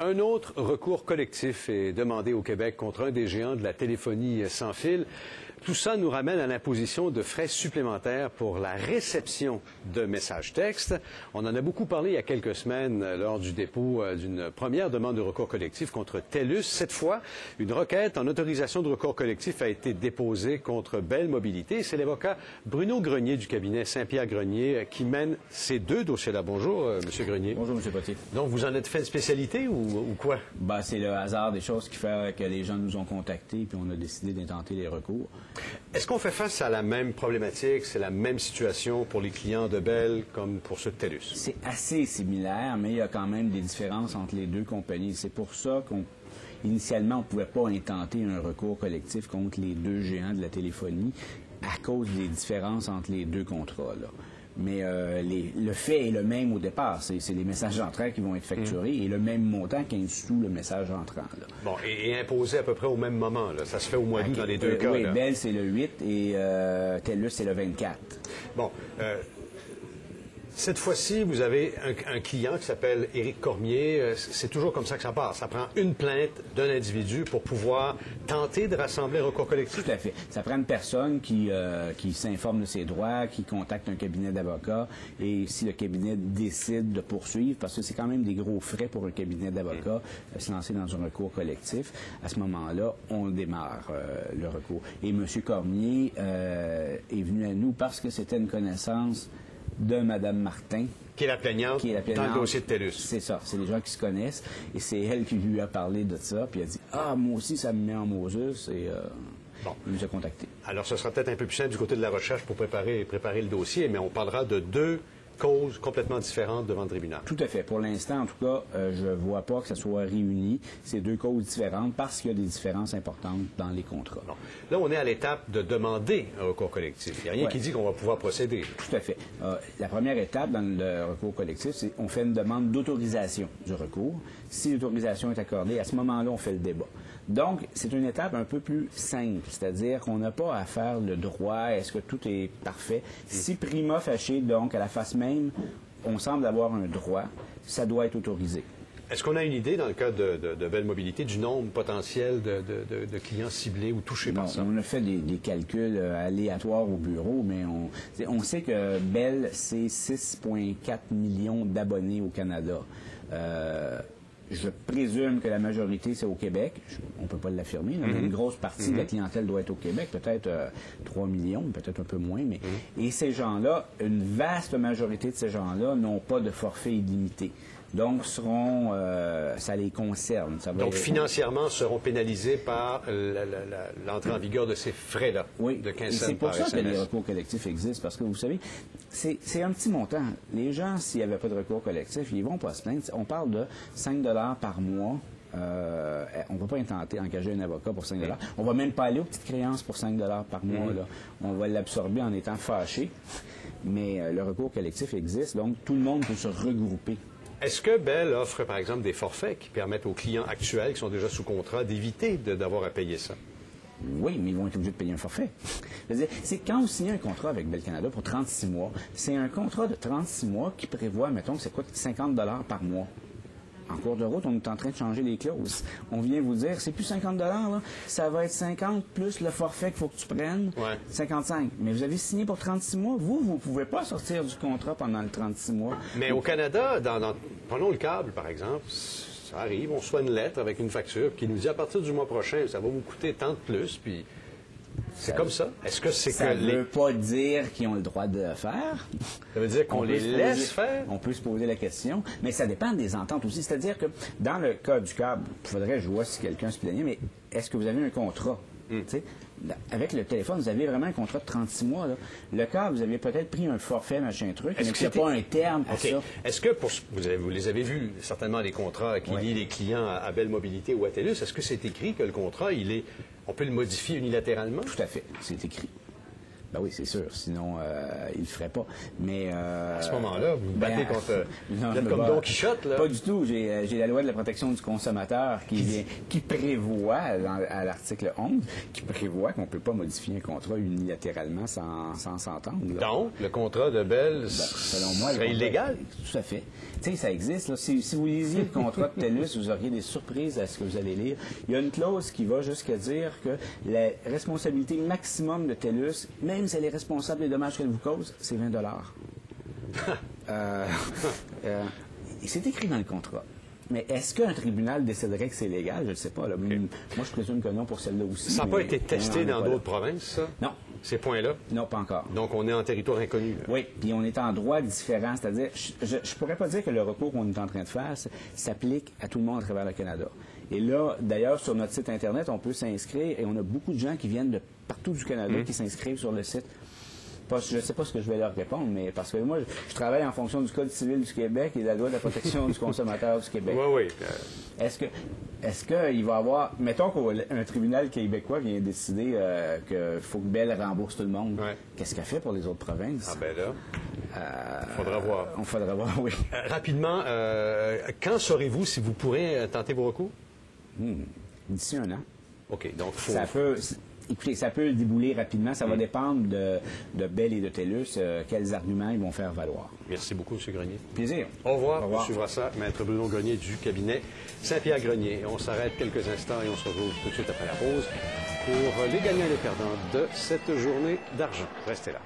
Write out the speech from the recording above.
Un autre recours collectif est demandé au Québec contre un des géants de la téléphonie sans fil. Tout ça nous ramène à l'imposition de frais supplémentaires pour la réception de messages textes. On en a beaucoup parlé il y a quelques semaines lors du dépôt d'une première demande de recours collectif contre TELUS. Cette fois, une requête en autorisation de recours collectif a été déposée contre Bell Mobilité. C'est l'avocat Bruno Grenier du cabinet Saint-Pierre-Grenier qui mène ces deux dossiers-là. Bonjour, M. Grenier. Bonjour, M. Potier. Donc, vous en êtes fait une spécialité ou quoi? Ben, c'est le hasard des choses qui fait que les gens nous ont contactés puis on a décidé d'intenter les recours. Est-ce qu'on fait face à la même problématique, c'est la même situation pour les clients de Bell comme pour ceux de TELUS? C'est assez similaire, mais il y a quand même des différences entre les deux compagnies. C'est pour ça qu'initialement, on ne pouvait pas intenter un recours collectif contre les deux géants de la téléphonie à cause des différences entre les deux contrats, là. Mais le fait est le même au départ. C'est les messages entrants qui vont être facturés et le même montant sous le message entrant. Là. Bon, et imposé à peu près au même moment. Là. Ça se fait au mois d'août dans les deux cas. Oui, là. Bell, c'est le 8 et TELUS, c'est le 24. Bon, cette fois-ci, vous avez un client qui s'appelle Éric Cormier. C'est toujours comme ça que ça passe. Ça prend une plainte d'un individu pour pouvoir tenter de rassembler un recours collectif. Tout à fait. Ça prend une personne qui s'informe de ses droits, qui contacte un cabinet d'avocats, et si le cabinet décide de poursuivre, parce que c'est quand même des gros frais pour un cabinet d'avocats se lancer dans un recours collectif, à ce moment-là, on démarre le recours. Et M. Cormier est venu à nous parce que c'était une connaissance de Mme Martin. Qui est la plaignante dans le dossier de TELUS. C'est ça. C'est des gens qui se connaissent. Et c'est elle qui lui a parlé de ça. Puis elle a dit « Ah, moi aussi, ça me met en Moses. » Et bon. il nous a contactés. Alors, ce sera peut-être un peu plus simple du côté de la recherche pour préparer le dossier, mais on parlera de deux causes complètement différentes devant le tribunal. Tout à fait. Pour l'instant, en tout cas, je ne vois pas que ça soit réuni. C'est deux causes différentes parce qu'il y a des différences importantes dans les contrats. Bon. Là, on est à l'étape de demander un recours collectif. Il n'y a rien qui dit qu'on va pouvoir procéder. Tout à fait. La première étape dans le recours collectif, c'est qu'on fait une demande d'autorisation du recours. Si l'autorisation est accordée, à ce moment-là, on fait le débat. Donc, c'est une étape un peu plus simple, c'est-à-dire qu'on n'a pas à faire le droit, est-ce que tout est parfait. Si prima facie, donc, à la face même, on semble avoir un droit, ça doit être autorisé. Est-ce qu'on a une idée, dans le cas de Bell Mobilité, du nombre potentiel de clients ciblés ou touchés par ça? On a fait des calculs aléatoires au bureau, mais on sait que Bell, c'est 6,4 millions d'abonnés au Canada. Je présume que la majorité, c'est au Québec. On ne peut pas l'affirmer. Mais une grosse partie de la clientèle doit être au Québec. Peut-être 3 millions, peut-être un peu moins. Mais... Et ces gens-là, une vaste majorité de ces gens-là n'ont pas de forfait illimité. Donc, ça les concerne. Donc, financièrement, seront pénalisés par l'entrée en vigueur de ces frais-là, oui, de 15 cents c'est pour par ça SMS. que les recours collectifs existent, parce que, vous savez, c'est un petit montant. Les gens, s'il n'y avait pas de recours collectif, ils ne vont pas se plaindre. On parle de 5 $ par mois. On ne va pas engager un avocat pour 5 $. On ne va même pas aller aux petites créances pour 5 $ par mois. Là. On va l'absorber en étant fâché. Mais le recours collectif existe, donc tout le monde peut se regrouper. Est-ce que Bell offre, par exemple, des forfaits qui permettent aux clients actuels qui sont déjà sous contrat d'éviter d'avoir à payer ça? Oui, mais ils vont être obligés de payer un forfait. C'est quand vous signez un contrat avec Bell Canada pour 36 mois, c'est un contrat de 36 mois qui prévoit, mettons, que ça coûte 50 $ par mois. En cours de route, on est en train de changer les clauses. On vient vous dire, c'est plus 50 $, là, ça va être 50 plus le forfait qu'il faut que tu prennes, 55. Mais vous avez signé pour 36 mois. Vous ne pouvez pas sortir du contrat pendant le 36 mois. Mais au Canada, prenons le câble, par exemple, ça arrive, on reçoit une lettre avec une facture qui nous dit à partir du mois prochain, ça va vous coûter tant de plus, puis c'est comme ça. Est-ce que c'est ça ne veut pas dire qu'ils ont le droit de le faire. Ça veut dire qu'on les laisse faire? On peut se poser la question, mais ça dépend des ententes aussi. C'est-à-dire que dans le cas du câble, il faudrait que je vois si quelqu'un se plaignait, mais est-ce que vous avez un contrat? Avec le téléphone, vous avez vraiment un contrat de 36 mois. Là. Le câble, vous avez peut-être pris un forfait, machin truc, mais il n'y a pas un terme pour ça. Est-ce que, vous les avez vus, certainement, les contrats qui lient les clients à Bell Mobilité ou à TELUS, est-ce que c'est écrit que le contrat, on peut le modifier unilatéralement? Tout à fait, c'est écrit. Ben oui, c'est sûr. Sinon, il le ferait pas. Mais à ce moment-là, vous vous battez contre... Vous êtes comme Don Quichotte, là? Pas du tout. J'ai la loi de la protection du consommateur qui prévoit, à l'article 11, qui prévoit qu'on ne peut pas modifier un contrat unilatéralement sans s'entendre. Donc, le contrat de Bell selon moi, serait illégal? Tout à fait. Tu sais, ça existe. Là. Si vous lisiez le contrat de TELUS, vous auriez des surprises à ce que vous allez lire. Il y a une clause qui va jusqu'à dire que la responsabilité maximum de TELUS, même si elle est responsable des dommages qu'elle vous cause, c'est 20 c'est écrit dans le contrat. Mais est-ce qu'un tribunal déciderait que c'est légal? Je ne sais pas. Là. Okay. Moi, je présume que non pour celle-là aussi. Ça n'a pas été testé dans d'autres provinces, ça? Non. Ces points-là? Non, pas encore. Donc, on est en territoire inconnu. Là. Oui, puis on est en droit différent. C'est-à-dire, je ne pourrais pas dire que le recours qu'on est en train de faire s'applique à tout le monde à travers le Canada. Et là, d'ailleurs, sur notre site Internet, on peut s'inscrire et on a beaucoup de gens qui viennent de partout du Canada qui s'inscrivent sur le site. Je ne sais pas ce que je vais leur répondre, mais parce que moi, je travaille en fonction du Code civil du Québec et de la loi de la protection du consommateur du Québec. Oui, oui. Est-ce qu'il va y avoir... Mettons qu'un tribunal québécois vient décider qu'il faut que Bell rembourse tout le monde. Ouais. Qu'est-ce qu'elle fait pour les autres provinces? Ah ben là, il faudra voir. On faudra voir, oui. Rapidement, quand saurez-vous si vous pourrez tenter vos recours? D'ici un an. OK, donc faut... Écoutez, ça peut débouler rapidement. Ça va dépendre de Bell et de TELUS, quels arguments ils vont faire valoir. Merci beaucoup, M. Grenier. Plaisir. Au revoir. On suivra ça. Maître Bruno Grenier du cabinet Saint-Pierre-Grenier. On s'arrête quelques instants et on se retrouve tout de suite après la pause pour les gagnants et les perdants de cette journée d'argent. Restez là.